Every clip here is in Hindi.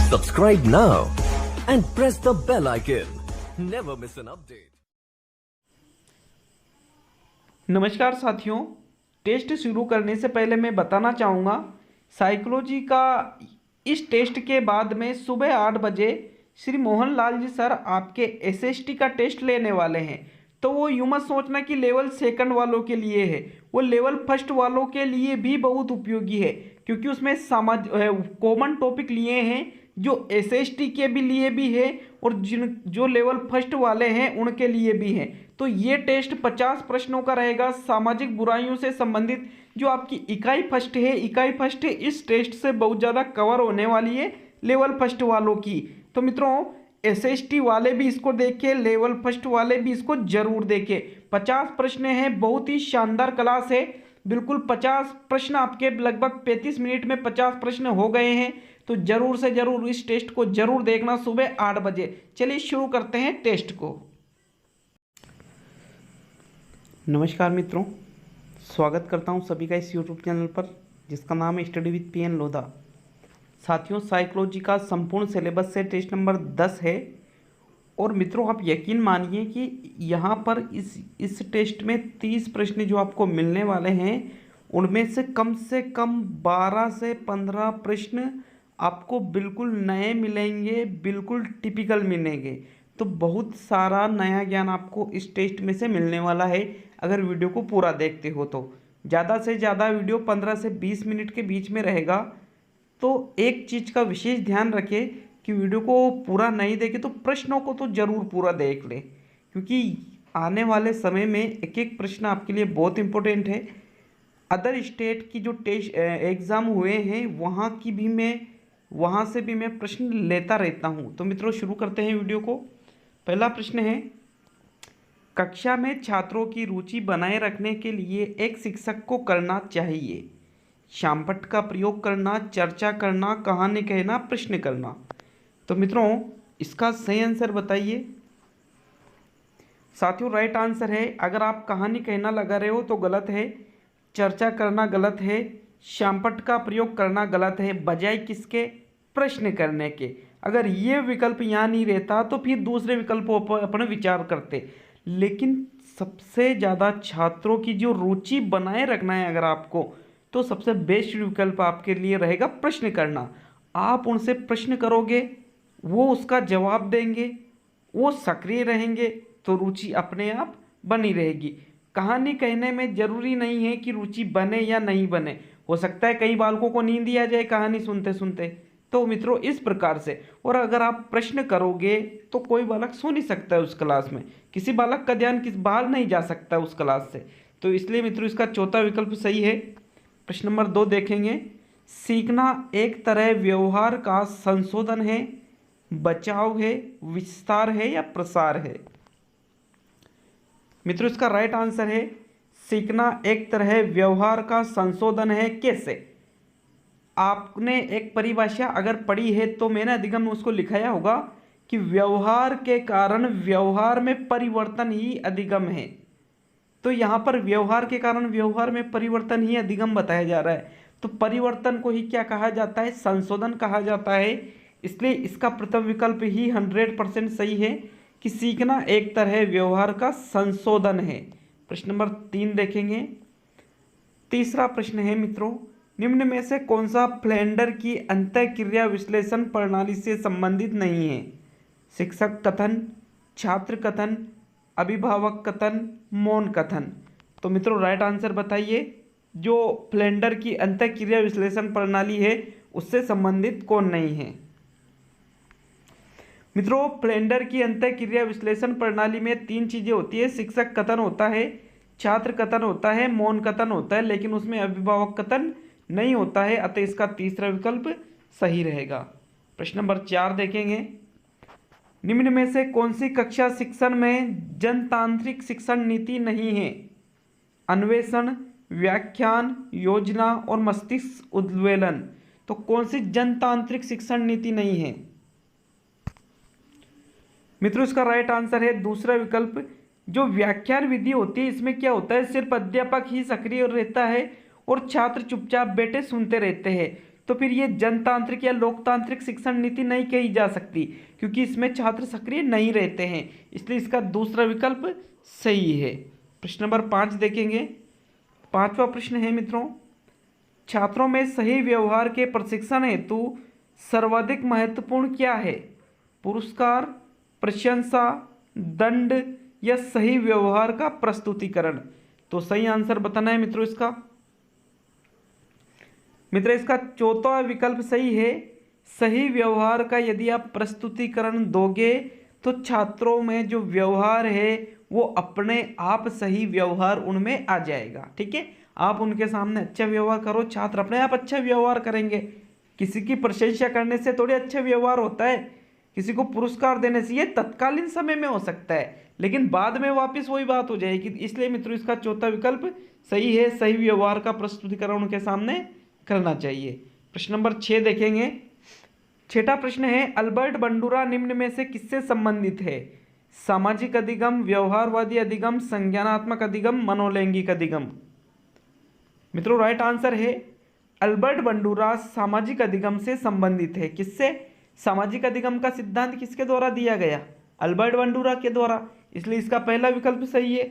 Subscribe now and press the bell icon. Never miss an update. नमस्कार साथियों, टेस्ट शुरू करने से पहले मैं बताना चाहूँगा साइकोलॉजी का इस टेस्ट के बाद में सुबह 8 बजे श्री मोहन लाल जी सर आपके एसएसटी का टेस्ट लेने वाले हैं। तो वो यूँ मत सोचना कि लेवल सेकंड वालों के लिए है, वो लेवल फर्स्ट वालों के लिए भी बहुत उपयोगी है, क्योंकि उसमें कॉमन टॉपिक लिए हैं जो एसएसटी के भी लिए भी है और जो लेवल फर्स्ट वाले हैं उनके लिए भी है। तो ये टेस्ट 50 प्रश्नों का रहेगा सामाजिक बुराइयों से संबंधित। जो आपकी इकाई फर्स्ट है इस टेस्ट से बहुत ज़्यादा कवर होने वाली है लेवल फर्स्ट वालों की। तो मित्रों, एसएसटी वाले भी इसको देखें, लेवल फर्स्ट वाले भी इसको जरूर देखें। 50 प्रश्न हैं, बहुत ही शानदार क्लास है। बिल्कुल 50 प्रश्न आपके लगभग 35 मिनट में 50 प्रश्न हो गए हैं। तो जरूर से जरूर इस टेस्ट को जरूर देखना सुबह 8 बजे। चलिए शुरू करते हैं टेस्ट को। नमस्कार मित्रों, स्वागत करता हूं सभी का इस यूट्यूब चैनल पर जिसका नाम है स्टडी विद पीएन लोधा। साथियों, साइकोलॉजी का संपूर्ण सिलेबस से टेस्ट नंबर 10 है। और मित्रों, आप यकीन मानिए कि यहाँ पर इस टेस्ट में 30 प्रश्न जो आपको मिलने वाले हैं उनमें से कम 12 से 15 प्रश्न आपको बिल्कुल नए मिलेंगे, बिल्कुल टिपिकल मिलेंगे। तो बहुत सारा नया ज्ञान आपको इस टेस्ट में से मिलने वाला है अगर वीडियो को पूरा देखते हो तो। ज़्यादा से ज़्यादा वीडियो 15 से 20 मिनट के बीच में रहेगा। तो एक चीज़ का विशेष ध्यान रखें कि वीडियो को पूरा नहीं देखें तो प्रश्नों को तो ज़रूर पूरा देख लें, क्योंकि आने वाले समय में एक एक प्रश्न आपके लिए बहुत इम्पोर्टेंट है। अदर स्टेट की जो टेस्ट एग्ज़ाम हुए हैं वहाँ से भी मैं प्रश्न लेता रहता हूँ। तो मित्रों, शुरू करते हैं वीडियो को। पहला प्रश्न है, कक्षा में छात्रों की रुचि बनाए रखने के लिए एक शिक्षक को करना चाहिए शामपट का प्रयोग करना, चर्चा करना, कहानी कहना, प्रश्न करना। तो मित्रों, इसका सही आंसर बताइए। साथियों, राइट आंसर है, अगर आप कहानी कहना लगा रहे हो तो गलत है, चर्चा करना गलत है, शामपट का प्रयोग करना गलत है, बजाय किसके? प्रश्न करने के। अगर ये विकल्प यहाँ नहीं रहता तो फिर दूसरे विकल्पों पर अपने विचार करते। लेकिन सबसे ज़्यादा छात्रों की जो रुचि बनाए रखना है अगर आपको, तो सबसे बेस्ट विकल्प आपके लिए रहेगा प्रश्न करना। आप उनसे प्रश्न करोगे, वो उसका जवाब देंगे, वो सक्रिय रहेंगे, तो रुचि अपने आप बनी रहेगी। कहानी कहने में ज़रूरी नहीं है कि रुचि बने या नहीं बने, हो सकता है कई बालकों को नींद ही आ जाए कहानी सुनते सुनते। तो मित्रों, इस प्रकार से। और अगर आप प्रश्न करोगे तो कोई बालक सो नहीं सकता है उस क्लास में, किसी बालक का ध्यान बाहर नहीं जा सकता उस क्लास से। तो इसलिए मित्रों, इसका चौथा विकल्प सही है। प्रश्न नंबर 2 देखेंगे, सीखना एक तरह व्यवहार का संशोधन है, बचाव है, विस्तार है या प्रसार है? मित्रों, इसका राइट आंसर है, सीखना एक तरह व्यवहार का संशोधन है। कैसे? आपने एक परिभाषा अगर पढ़ी है तो मैंने अधिगम में उसको लिखाया होगा कि व्यवहार के कारण व्यवहार में परिवर्तन ही अधिगम है। तो यहाँ पर व्यवहार के कारण व्यवहार में परिवर्तन ही अधिगम बताया जा रहा है। तो परिवर्तन को ही क्या कहा जाता है? संशोधन कहा जाता है। इसलिए इसका प्रथम विकल्प ही 100% सही है कि सीखना एक तरह व्यवहार का संशोधन है। प्रश्न नंबर 3 देखेंगे। तीसरा प्रश्न है मित्रों, निम्न में से कौन सा फ्लेंडर की अंतःक्रिया विश्लेषण प्रणाली से संबंधित नहीं है? शिक्षक कथन, छात्र कथन, अभिभावक कथन, मौन कथन। तो मित्रों, राइट आंसर बताइए, जो फ्लेंडर की अंतःक्रिया विश्लेषण प्रणाली है उससे संबंधित कौन नहीं है? मित्रों, फ्लेंडर की अंतःक्रिया विश्लेषण प्रणाली में 3 चीजें होती है। शिक्षक कथन होता है, छात्र कथन होता है, मौन कथन होता है, लेकिन उसमें अभिभावक कथन नहीं होता है। अतः इसका तीसरा विकल्प सही रहेगा। प्रश्न नंबर 4 देखेंगे, निम्न में से कौन सी कक्षा शिक्षण में जनतांत्रिक शिक्षण नीति नहीं है? अन्वेषण, व्याख्यान, योजना और मस्तिष्क उद्वेलन। तो कौन सी जनतांत्रिक शिक्षण नीति नहीं है? मित्रों, इसका राइट आंसर है दूसरा विकल्प। जो व्याख्यान विधि होती है इसमें क्या होता है, सिर्फ अध्यापक ही सक्रिय रहता है और छात्र चुपचाप बैठे सुनते रहते हैं। तो फिर ये जनतांत्रिक या लोकतांत्रिक शिक्षण नीति नहीं कही जा सकती, क्योंकि इसमें छात्र सक्रिय नहीं रहते हैं, इसलिए इसका दूसरा विकल्प सही है। प्रश्न नंबर 5 देखेंगे। 5वां प्रश्न है मित्रों, छात्रों में सही व्यवहार के प्रशिक्षण हेतु सर्वाधिक महत्वपूर्ण क्या है? पुरस्कार, प्रशंसा, दंड या सही व्यवहार का प्रस्तुतिकरण? तो सही आंसर बताना है मित्रों इसका। मित्र इसका चौथा विकल्प सही है। सही व्यवहार का यदि आप प्रस्तुतिकरण दोगे तो छात्रों में जो व्यवहार है वो अपने आप सही व्यवहार उनमें आ जाएगा। ठीक है, आप उनके सामने अच्छा व्यवहार करो, छात्र अपने आप अच्छा व्यवहार करेंगे। किसी की प्रशंसा करने से थोड़ी अच्छा व्यवहार होता है, किसी को पुरस्कार देने से ये तत्कालीन समय में हो सकता है, लेकिन बाद में वापस वही बात हो जाएगी। इसलिए मित्रों इसका चौथा विकल्प सही है, सही व्यवहार का प्रस्तुतिकरण उनके सामने करना चाहिए। प्रश्न नंबर 6 देखेंगे। 6ठा प्रश्न है, अल्बर्ट बंडूरा निम्न में से किससे संबंधित है? सामाजिक अधिगम, व्यवहारवादी अधिगम, संज्ञानात्मक अधिगम, मनोलैंगिक अधिगम? मित्रों राइट आंसर है अल्बर्ट बंडूरा सामाजिक अधिगम से संबंधित है। किससे? सामाजिक अधिगम का सिद्धांत किसके द्वारा दिया गया? अल्बर्ट बंडूरा के द्वारा, इसलिए इसका पहला विकल्प सही है।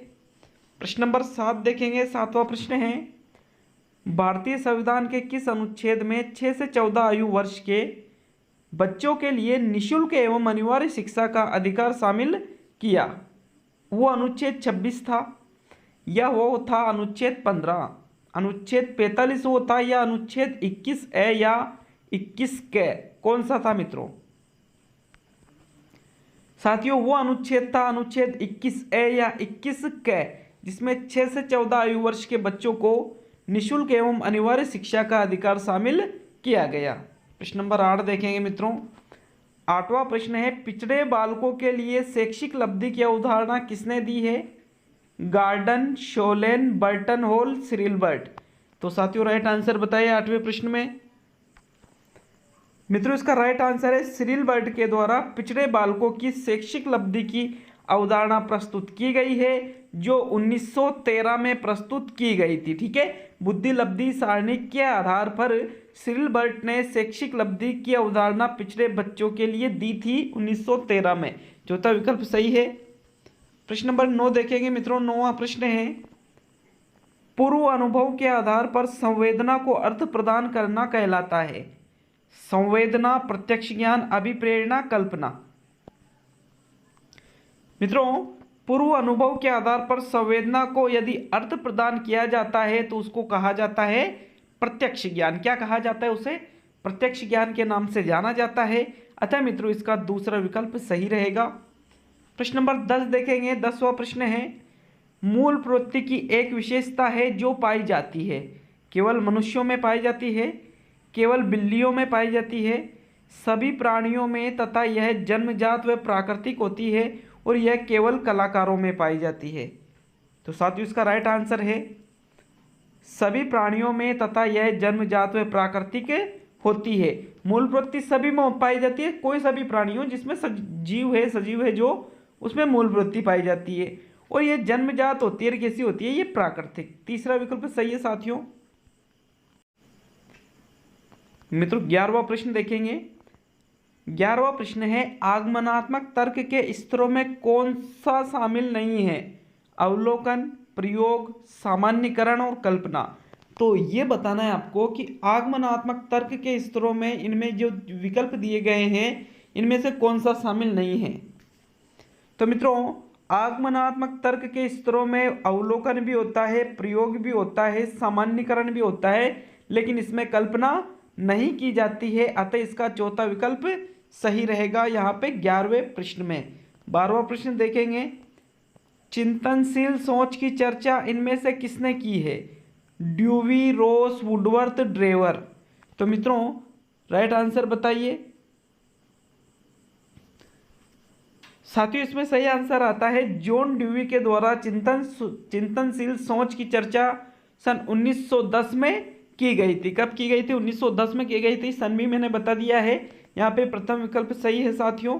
प्रश्न नंबर 7 देखेंगे। 7वां प्रश्न है, भारतीय संविधान के किस अनुच्छेद में 6 से 14 आयु वर्ष के बच्चों के लिए निःशुल्क एवं अनिवार्य शिक्षा का अधिकार शामिल किया? वो अनुच्छेद 26 था, या वो था अनुच्छेद 15, अनुच्छेद 45 वो था, या अनुच्छेद 21A या 21K? कौन सा था मित्रों? साथियों वो अनुच्छेद था अनुच्छेद 21A या 21K, जिसमें 6 से 14 आयु वर्ष के बच्चों को निःशुल्क एवं अनिवार्य शिक्षा का अधिकार शामिल किया गया। प्रश्न नंबर 8 देखेंगे मित्रों। 8वां प्रश्न है, पिछड़े बालकों के लिए शैक्षिक लब्धि की अवधारणा किसने दी है? गार्डन, शोलेन, बर्टन होल, सिरिलबर्ट? तो साथियों राइट आंसर बताइए 8वें प्रश्न में। मित्रों इसका राइट आंसर है सिरिलबर्ट के द्वारा पिछड़े बालकों की शैक्षिक लब्धि की अवधारणा प्रस्तुत की गई है, जो 1913 में प्रस्तुत की गई थी। ठीक है, बुद्धि लब्धि सारणी के आधार पर सिरिलबर्ट ने शैक्षिक लब्धि की अवधारणा पिछड़े बच्चों के लिए दी थी 1913 में। चौथा विकल्प सही है। प्रश्न नंबर 9 देखेंगे मित्रों। 9वां प्रश्न है, पूर्व अनुभव के आधार पर संवेदना को अर्थ प्रदान करना कहलाता है? संवेदना, प्रत्यक्ष ज्ञान, अभिप्रेरणा, कल्पना? मित्रों पूर्व अनुभव के आधार पर संवेदना को यदि अर्थ प्रदान किया जाता है तो उसको कहा जाता है प्रत्यक्ष ज्ञान। क्या कहा जाता है उसे? प्रत्यक्ष ज्ञान के नाम से जाना जाता है। अतः मित्रों इसका दूसरा विकल्प सही रहेगा। प्रश्न नंबर 10 देखेंगे। 10वां प्रश्न है, मूल प्रवृत्ति की एक विशेषता है जो पाई जाती है? केवल मनुष्यों में पाई जाती है, केवल बिल्लियों में पाई जाती है, सभी प्राणियों में, तथा यह जन्मजात व प्राकृतिक होती है, और यह केवल कलाकारों में पाई जाती है? तो साथियों इसका राइट आंसर है सभी प्राणियों में तथा यह जन्मजात व प्राकृतिक होती है। मूल प्रवृत्ति सभी में पाई जाती है, कोई सभी प्राणियों जिसमें जीव है, सजीव है जो, उसमें मूल प्रवृत्ति पाई जाती है, और यह जन्मजात होती है। कैसी होती है? ये प्राकृतिक। तीसरा विकल्प सही है साथियों। मित्रों 11वां प्रश्न देखेंगे। 11वां प्रश्न है, आगमनात्मक तर्क के स्तरों में कौन सा शामिल नहीं है? अवलोकन, प्रयोग, सामान्यीकरण और कल्पना? तो ये बताना है आपको कि आगमनात्मक तर्क के स्तरों में इनमें जो विकल्प दिए गए हैं इनमें से कौन सा शामिल नहीं है। तो मित्रों आगमनात्मक तर्क के स्तरों में अवलोकन भी होता है, प्रयोग भी होता है, सामान्यीकरण भी होता है, लेकिन इसमें कल्पना नहीं की जाती है। अतः इसका चौथा विकल्प सही रहेगा यहाँ पे 11वें प्रश्न में। 12वां प्रश्न देखेंगे। चिंतनशील सोच की चर्चा इनमें से किसने की है? ड्यूवी, रोस, वुडवर्थ, ड्रेवर? तो मित्रों राइट आंसर बताइए। साथियों इसमें सही आंसर आता है जॉन ड्यूवी के द्वारा चिंतनशील सोच की चर्चा सन 1910 में की गई थी। कब की गई थी? 1910 में की गई थी। सन भी मैंने बता दिया है, यहाँ पे प्रथम विकल्प सही है साथियों।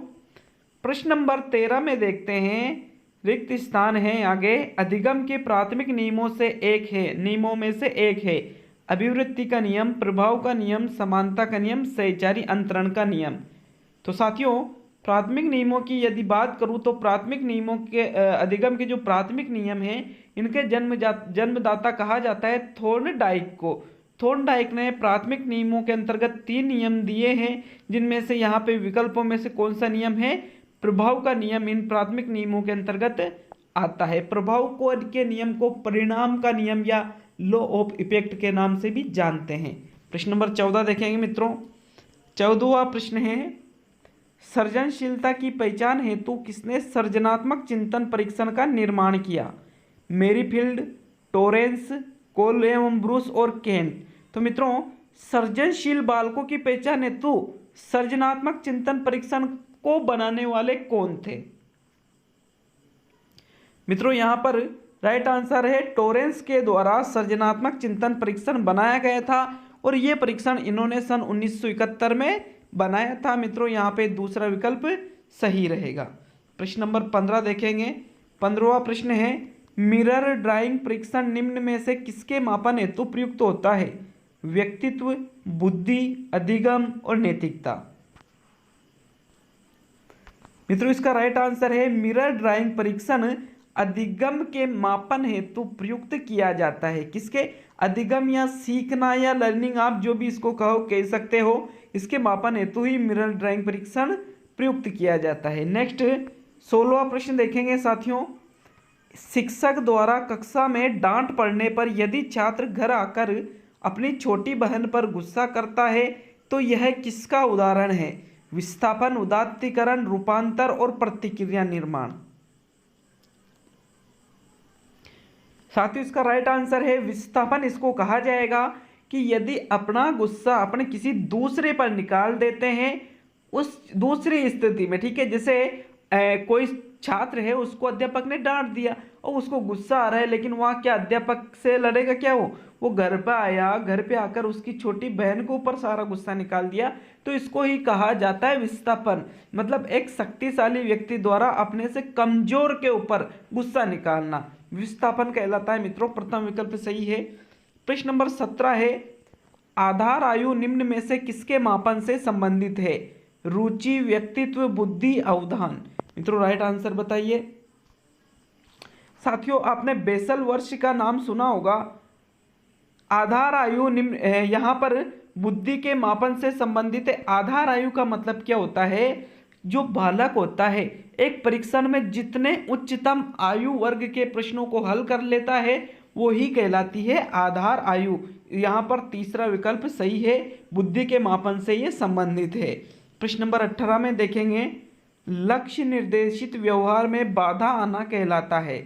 प्रश्न नंबर 13 में देखते हैं, रिक्त स्थान है आगे। अधिगम के प्राथमिक नियमों में से एक है अभिवृत्ति का नियम, प्रभाव का नियम, समानता का नियम, सहचारी अंतरण का नियम। तो साथियों प्राथमिक नियमों की यदि बात करूं तो प्राथमिक नियमों के अधिगम के जो प्राथमिक नियम हैं इनके जन्मदाता कहा जाता है थॉर्नडाइक को। थॉर्नडाइक ने प्राथमिक नियमों के अंतर्गत 3 नियम दिए हैं, जिनमें से यहाँ पे विकल्पों में से कौन सा नियम है, प्रभाव का नियम इन प्राथमिक नियमों के अंतर्गत आता है। प्रभाव को के नियम को परिणाम का नियम या लॉ ऑफ इफेक्ट के नाम से भी जानते हैं। प्रश्न नंबर 14 देखेंगे मित्रों। 14वां प्रश्न है, सृजनशीलता की पहचान हेतु किसने सृजनात्मक चिंतन परीक्षण का निर्माण किया? मेरीफील्ड, टोरेंस, कोलम्बस और केंट। तो मित्रों सृजनशील बालकों की पहचान हेतु सृजनात्मक चिंतन परीक्षण को बनाने वाले कौन थे? मित्रों यहां पर राइट आंसर है टोरेंस के द्वारा सृजनात्मक चिंतन परीक्षण बनाया गया था और यह परीक्षण इन्होंने सन 1971 में बनाया था। मित्रों यहाँ पे दूसरा विकल्प सही रहेगा। प्रश्न नंबर 15 देखेंगे। 15वां प्रश्न है, मिरर ड्राइंग परीक्षण निम्न में से किसके मापन हेतु प्रयुक्त होता है? व्यक्तित्व, बुद्धि, अधिगम और नैतिकता। मित्रों इसका राइट आंसर है मिरर ड्राइंग परीक्षण अधिगम के मापन हेतु प्रयुक्त किया जाता है। किसके? अधिगम या सीखना या लर्निंग, आप जो भी इसको कहो कह सकते हो, इसके मापन हेतु ही मिरर ड्राइंग परीक्षण प्रयुक्त किया जाता है। नेक्स्ट 16वां प्रश्न देखेंगे साथियों। शिक्षक द्वारा कक्षा में डांट पड़ने पर यदि छात्र घर आकर अपनी छोटी बहन पर गुस्सा करता है तो यह किसका उदाहरण है? विस्थापन, उदात्तीकरण, रूपांतर और प्रतिक्रिया निर्माण। साथियों इसका राइट आंसर है विस्थापन। इसको कहा जाएगा कि यदि अपना गुस्सा अपने किसी दूसरे पर निकाल देते हैं उस दूसरी स्थिति में, ठीक है, जैसे कोई छात्र है उसको अध्यापक ने डांट दिया और उसको गुस्सा आ रहा है, लेकिन वहाँ क्या अध्यापक से लड़ेगा? क्या वो घर पे आया, घर पे आकर उसकी छोटी बहन के ऊपर सारा गुस्सा निकाल दिया, तो इसको ही कहा जाता है विस्थापन। मतलब एक शक्तिशाली व्यक्ति द्वारा अपने से कमजोर के ऊपर गुस्सा निकालना विस्थापन कहलाता है। मित्रों प्रथम विकल्प सही है। प्रश्न नंबर 17 है, आधार आयु निम्न में से किसके मापन से संबंधित है? रुचि, व्यक्तित्व, बुद्धि, अवधान। मित्रों राइट आंसर बताइए। साथियों आपने बेसल वर्ष का नाम सुना होगा। आधार आयु निम्न यहाँ पर बुद्धि के मापन से संबंधित है। आधार आयु का मतलब क्या होता है? जो बालक होता है एक परीक्षण में जितने उच्चतम आयु वर्ग के प्रश्नों को हल कर लेता है वो ही कहलाती है आधार आयु। यहाँ पर तीसरा विकल्प सही है, बुद्धि के मापन से ये संबंधित है। प्रश्न नंबर 18 में देखेंगे, लक्ष्य निर्देशित व्यवहार में बाधा आना कहलाता है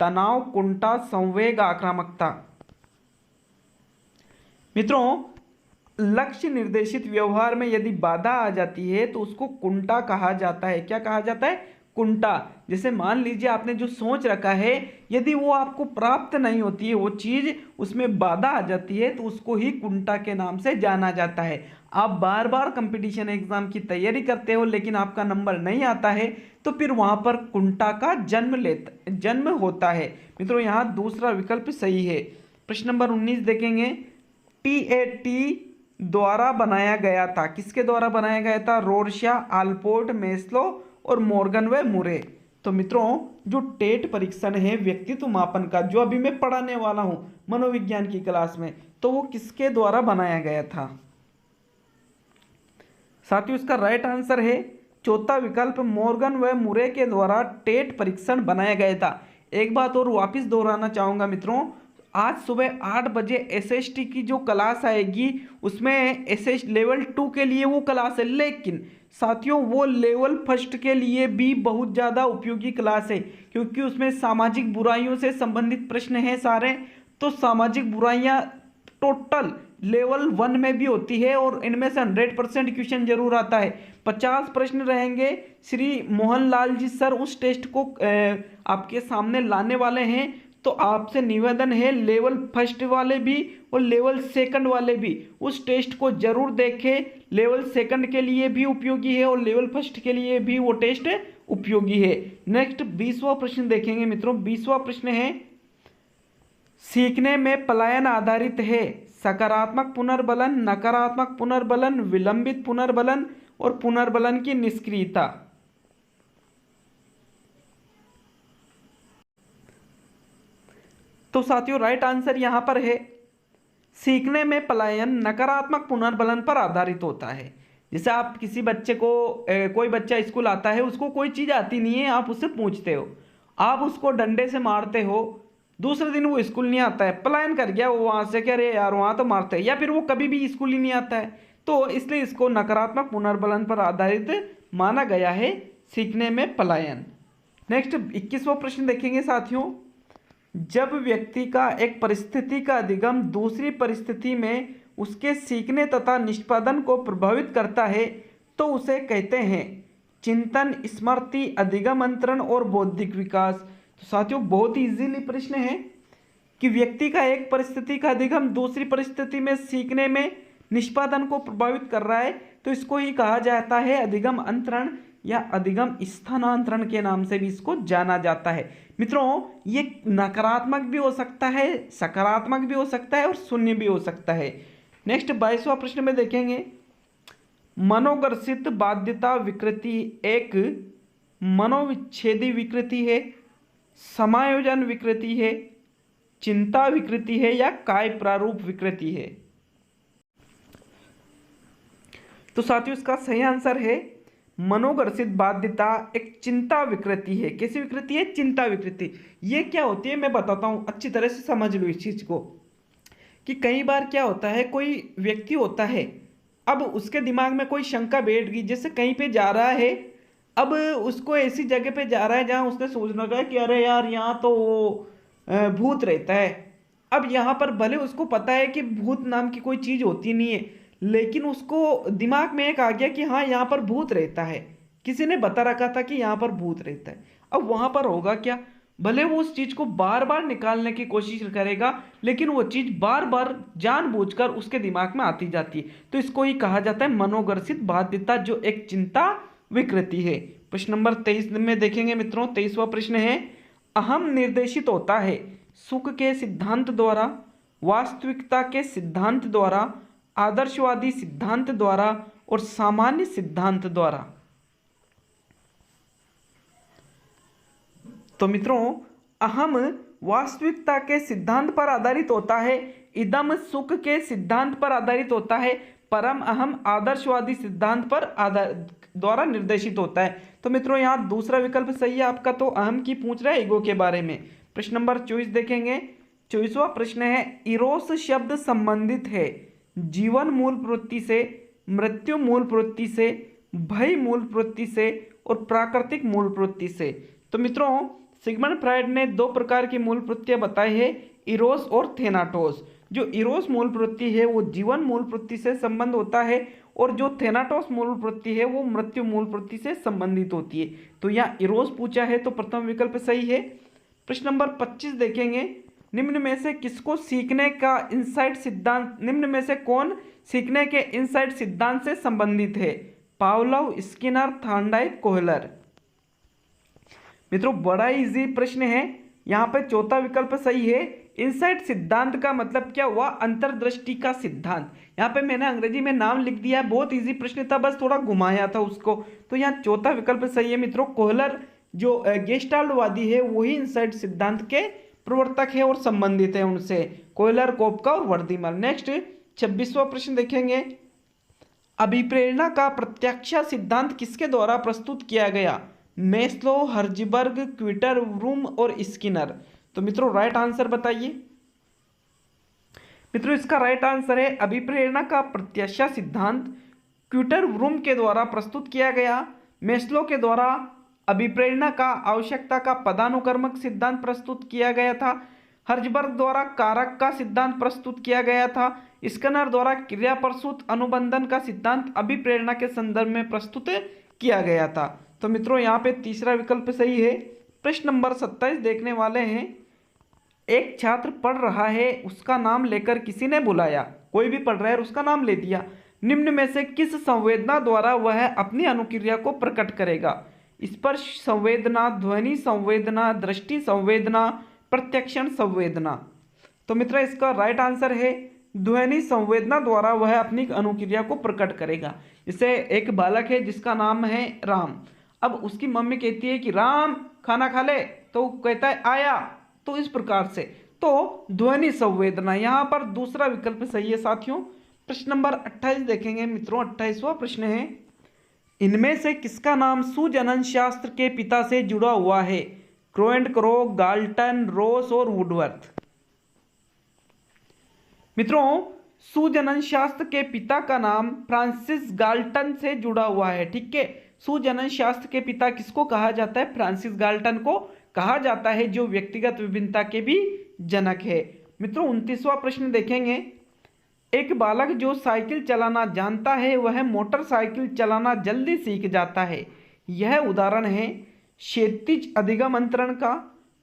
तनाव, कुंठा, संवेग, आक्रामकता। मित्रों लक्ष्य निर्देशित व्यवहार में यदि बाधा आ जाती है तो उसको कुंठा कहा जाता है। क्या कहा जाता है? कुंठा। जैसे मान लीजिए आपने जो सोच रखा है यदि वो आपको प्राप्त नहीं होती है, वो चीज उसमें बाधा आ जाती है तो उसको ही कुंठा के नाम से जाना जाता है। आप बार बार कंपटीशन एग्जाम की तैयारी करते हो लेकिन आपका नंबर नहीं आता है तो फिर वहां पर कुंठा का जन्म होता है। मित्रों यहाँ दूसरा विकल्प सही है। प्रश्न नंबर 19 देखेंगे, TAT द्वारा बनाया गया था। किसके द्वारा बनाया गया था? रोर्शा, आल्पोर्ट, मेस्लो और मॉर्गन व मुरे। तो मित्रों जो टेट परीक्षण है व्यक्तित्व मापन का, जो अभी मैं पढ़ाने वाला हूं मनोविज्ञान की क्लास में, तो वो किसके द्वारा बनाया गया था? साथियों इसका राइट आंसर है चौथा विकल्प, मॉर्गन व मुरे के द्वारा टेट परीक्षण बनाया गया था। एक बात और वापिस दोहराना चाहूंगा मित्रों, आज सुबह 8 बजे SST की जो क्लास आएगी उसमें SS लेवल 2 के लिए वो क्लास है, लेकिन साथियों वो लेवल फर्स्ट के लिए भी बहुत ज़्यादा उपयोगी क्लास है क्योंकि उसमें सामाजिक बुराइयों से संबंधित प्रश्न हैं सारे। तो सामाजिक बुराइयां टोटल लेवल 1 में भी होती है और इनमें से 100% क्वेश्चन जरूर आता है। 50 प्रश्न रहेंगे। श्री मोहनलाल जी सर उस टेस्ट को आपके सामने लाने वाले हैं, तो आपसे निवेदन है लेवल फर्स्ट वाले भी और लेवल सेकंड वाले भी उस टेस्ट को जरूर देखें। लेवल सेकंड के लिए भी उपयोगी है और लेवल फर्स्ट के लिए भी वो टेस्ट उपयोगी है। नेक्स्ट 20वां प्रश्न देखेंगे मित्रों। 20वां प्रश्न है, सीखने में पलायन आधारित है सकारात्मक पुनर्बलन, नकारात्मक पुनर्बलन, विलंबित पुनर्बलन और पुनर्बलन की निष्क्रियता। तो साथियों राइट आंसर यहां पर है सीखने में पलायन नकारात्मक पुनर्बलन पर आधारित होता है। जैसे आप किसी बच्चे को कोई बच्चा स्कूल आता है, उसको कोई चीज़ आती नहीं है, आप उससे पूछते हो, आप उसको डंडे से मारते हो, दूसरे दिन वो स्कूल नहीं आता है, पलायन कर गया वो वहाँ से, कह रहे यार वहाँ तो मारते हैं, या फिर वो कभी भी स्कूल ही नहीं आता है। तो इसलिए इसको नकारात्मक पुनर्बलन पर आधारित माना गया है, सीखने में पलायन। नेक्स्ट 21वां प्रश्न देखेंगे साथियों। जब व्यक्ति का एक परिस्थिति का अधिगम दूसरी परिस्थिति में उसके सीखने तथा निष्पादन को प्रभावित करता है तो उसे कहते हैं चिंतन, स्मृति, अधिगम, अंतरण और बौद्धिक विकास। तो साथियों बहुत ही इजीली प्रश्न है कि व्यक्ति का एक परिस्थिति का अधिगम दूसरी परिस्थिति में सीखने में निष्पादन को प्रभावित कर रहा है, तो इसको ही कहा जाता है अधिगम अंतरण या अधिगम स्थानांतरण के नाम से भी इसको जाना जाता है। मित्रों ये नकारात्मक भी हो सकता है, सकारात्मक भी हो सकता है और शून्य भी हो सकता है। नेक्स्ट 22वां प्रश्न में देखेंगे। मनोग्रसित बाध्यता विकृति एक मनोविच्छेदी विकृति है, समायोजन विकृति है, चिंता विकृति है या काय प्रारूप विकृति है। तो साथियों इसका सही आंसर है मनोग्रसित बाध्यता एक चिंता विकृति है। कैसी विकृति है? चिंता विकृति। ये क्या होती है मैं बताता हूं, अच्छी तरह से समझ लो इस चीज को कि कई बार क्या होता है, कोई व्यक्ति होता है, अब उसके दिमाग में कोई शंका बैठ गई, जैसे कहीं पे जा रहा है, अब उसको ऐसी जगह पे जा रहा है जहां उसने सोचना है कि अरे यार यहाँ तो भूत रहता है। अब यहाँ पर भले उसको पता है कि भूत नाम की कोई चीज होती नहीं है, लेकिन उसको दिमाग में एक आ गया कि हाँ यहाँ पर भूत रहता है, किसी ने बता रखा था कि यहाँ पर भूत रहता है। अब वहां पर होगा क्या, भले वो उस चीज को बार बार निकालने की कोशिश करेगा, लेकिन वो चीज बार बार जानबूझकर उसके दिमाग में आती जाती है। तो इसको ही कहा जाता है मनोग्रसित बाध्यता, जो एक चिंता विकृति है। प्रश्न नंबर 23 में देखेंगे मित्रों। 23वां प्रश्न है अहम निर्देशित होता है सुख के सिद्धांत द्वारा, वास्तविकता के सिद्धांत द्वारा, आदर्शवादी सिद्धांत द्वारा और सामान्य सिद्धांत द्वारा। तो मित्रों अहम वास्तविकता के सिद्धांत पर आधारित होता है, इदम सुख के सिद्धांत पर आधारित होता है, परम अहम आदर्शवादी सिद्धांत पर द्वारा निर्देशित होता है। तो मित्रों यहाँ दूसरा विकल्प सही है आपका। तो अहम की पूछ रहा है ईगो के बारे में। प्रश्न नंबर 24 देखेंगे। 24वां प्रश्न है इरोस शब्द संबंधित है जीवन मूल प्रवृत्ति से, मृत्यु मूल प्रवृत्ति से, भय मूल प्रवृत्ति से और प्राकृतिक मूल प्रवृत्ति से। तो मित्रों सिगमंड फ्रायड ने दो प्रकार की मूल प्रवृत्तियां बताई है, इरोस और थेनाटोस। जो इरोस मूल प्रवृत्ति है वो जीवन मूल प्रवृत्ति से संबंध होता है, और जो थेनाटोस मूल प्रवृत्ति है वो मृत्यु मूल प्रवृत्ति से संबंधित होती है। तो यहाँ इरोस पूछा है तो प्रथम विकल्प सही है। प्रश्न नंबर 25 देखेंगे। निम्न में से किसको सीखने का इनसाइट सिद्धांत, निम्न में से कौन सीखने के इनसाइट सिद्धांत से संबंधित है? Pavlov, Skinner, Thorndike, Kohler. मित्रों बड़ा इजी प्रश्न है, यहाँ पे चौथा विकल्प सही है। इनसाइट सिद्धांत का मतलब क्या हुआ? अंतर्दृष्टि का सिद्धांत। यहाँ पे मैंने अंग्रेजी में नाम लिख दिया, बहुत इजी प्रश्न था, बस थोड़ा घुमाया था उसको। तो यहाँ चौथा विकल्प सही है मित्रों। कोहलर जो गेस्टाल्टवादी है वही इनसाइट सिद्धांत के प्रवर्तक है और संबंधित है उनसे, कोहलर, कोपका और वर्दीमल। नेक्स्ट 26वां प्रश्न देखेंगे। अभिप्रेरणा का प्रत्याशा सिद्धांत किसके द्वारा प्रस्तुत किया गया? मेस्लो, हर्जबर्ग, क्विटर, रूम और स्किनर। तो मित्रों राइट आंसर बताइए। मित्रों इसका राइट आंसर है अभिप्रेरणा का प्रत्याशा सिद्धांत क्विटर, रूम के द्वारा प्रस्तुत किया गया। मेस्लो के द्वारा अभिप्रेरणा का आवश्यकता का पदानुक्रमक सिद्धांत प्रस्तुत किया गया था। हर्जबर्ग द्वारा कारक का सिद्धांत प्रस्तुत किया गया था। स्किनर द्वारा क्रिया प्रसूत अनुबंधन का सिद्धांत अभिप्रेरणा के संदर्भ में प्रस्तुत किया गया था। तो मित्रों यहाँ पे तीसरा विकल्प सही है। प्रश्न नंबर 27 देखने वाले हैं। एक छात्र पढ़ रहा है, उसका नाम लेकर किसी ने बुलाया, कोई भी पढ़ रहा है उसका नाम ले दिया। निम्न में से किस संवेदना द्वारा वह अपनी अनुक्रिया को प्रकट करेगा? स्पर्श संवेदना, ध्वनि संवेदना, दृष्टि संवेदना, प्रत्यक्षण संवेदना। तो मित्रों इसका राइट आंसर है ध्वनि संवेदना द्वारा वह अपनी अनुक्रिया को प्रकट करेगा। जैसे एक बालक है जिसका नाम है राम, अब उसकी मम्मी कहती है कि राम खाना खा ले, तो कहता है आया। तो इस प्रकार से तो ध्वनि संवेदना, यहाँ पर दूसरा विकल्प सही है साथियों। प्रश्न नंबर 28 देखेंगे मित्रों। 28वां प्रश्न है, इनमें से किसका नाम सुजनन शास्त्र के पिता से जुड़ा हुआ है? क्रोएंट क्रो, गाल्टन, रोस और वुडवर्थ। मित्रों, सुजनन शास्त्र के पिता का नाम फ्रांसिस गाल्टन से जुड़ा हुआ है। ठीक है, सुजनन शास्त्र के पिता किसको कहा जाता है? फ्रांसिस गाल्टन को कहा जाता है, जो व्यक्तिगत विभिन्नता के भी जनक है। मित्रों, 29वां प्रश्न देखेंगे, एक बालक जो साइकिल चलाना जानता है वह मोटरसाइकिल चलाना जल्दी सीख जाता है। यह उदाहरण है क्षैतिज अधिगम अंतरण का,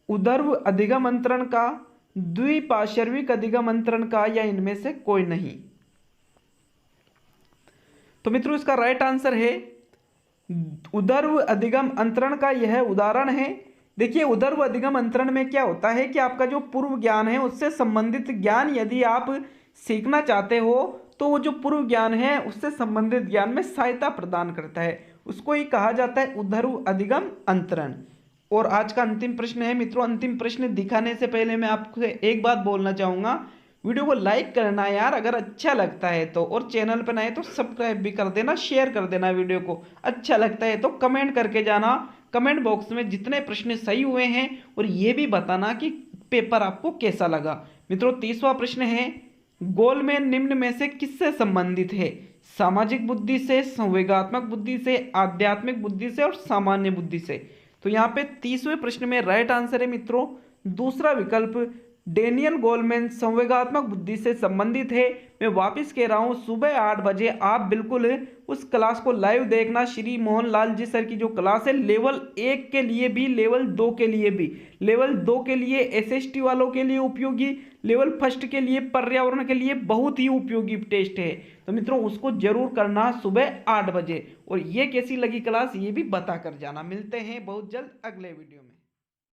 ऊर्ध्व अधिगम अंतरण का, द्विपार्श्विक अधिगम अंतरण का, या इनमें से कोई नहीं। तो मित्रों, इसका राइट आंसर है ऊर्ध्व अधिगम अंतरण का यह उदाहरण है। देखिए, ऊर्ध्व अधिगम अंतरण में क्या होता है कि आपका जो पूर्व ज्ञान है उससे संबंधित ज्ञान यदि आप सीखना चाहते हो तो वो जो पूर्व ज्ञान है उससे संबंधित ज्ञान में सहायता प्रदान करता है, उसको ही कहा जाता है ऊर्ध्व अधिगम अंतरण। और आज का अंतिम प्रश्न है मित्रों। अंतिम प्रश्न दिखाने से पहले मैं आपको एक बात बोलना चाहूँगा, वीडियो को लाइक करना यार अगर अच्छा लगता है तो, और चैनल पर नए तो सब्सक्राइब भी कर देना, शेयर कर देना वीडियो को। अच्छा लगता है तो कमेंट करके जाना, कमेंट बॉक्स में जितने प्रश्न सही हुए हैं, और ये भी बताना कि पेपर आपको कैसा लगा। मित्रों, 30वां प्रश्न है, गोलमैन निम्न में से किससे संबंधित है? सामाजिक बुद्धि से, संवेगात्मक बुद्धि से, आध्यात्मिक बुद्धि से और सामान्य बुद्धि से। तो यहाँ पे 30वें प्रश्न में राइट आंसर है मित्रों दूसरा विकल्प, डेनियल गोलमैन संवेगात्मक बुद्धि से संबंधित है। मैं वापस कह रहा हूँ, सुबह 8 बजे आप बिल्कुल उस क्लास को लाइव देखना। श्री मोहन लाल जी सर की जो क्लास है, लेवल 1 के लिए भी, लेवल 2 के लिए भी। लेवल 2 के लिए एसएसटी वालों के लिए उपयोगी, लेवल 1 के लिए पर्यावरण के लिए बहुत ही उपयोगी टेस्ट है। तो मित्रों, उसको जरूर करना सुबह 8 बजे। और ये कैसी लगी क्लास ये भी बता कर जाना। मिलते हैं बहुत जल्द अगले वीडियो में।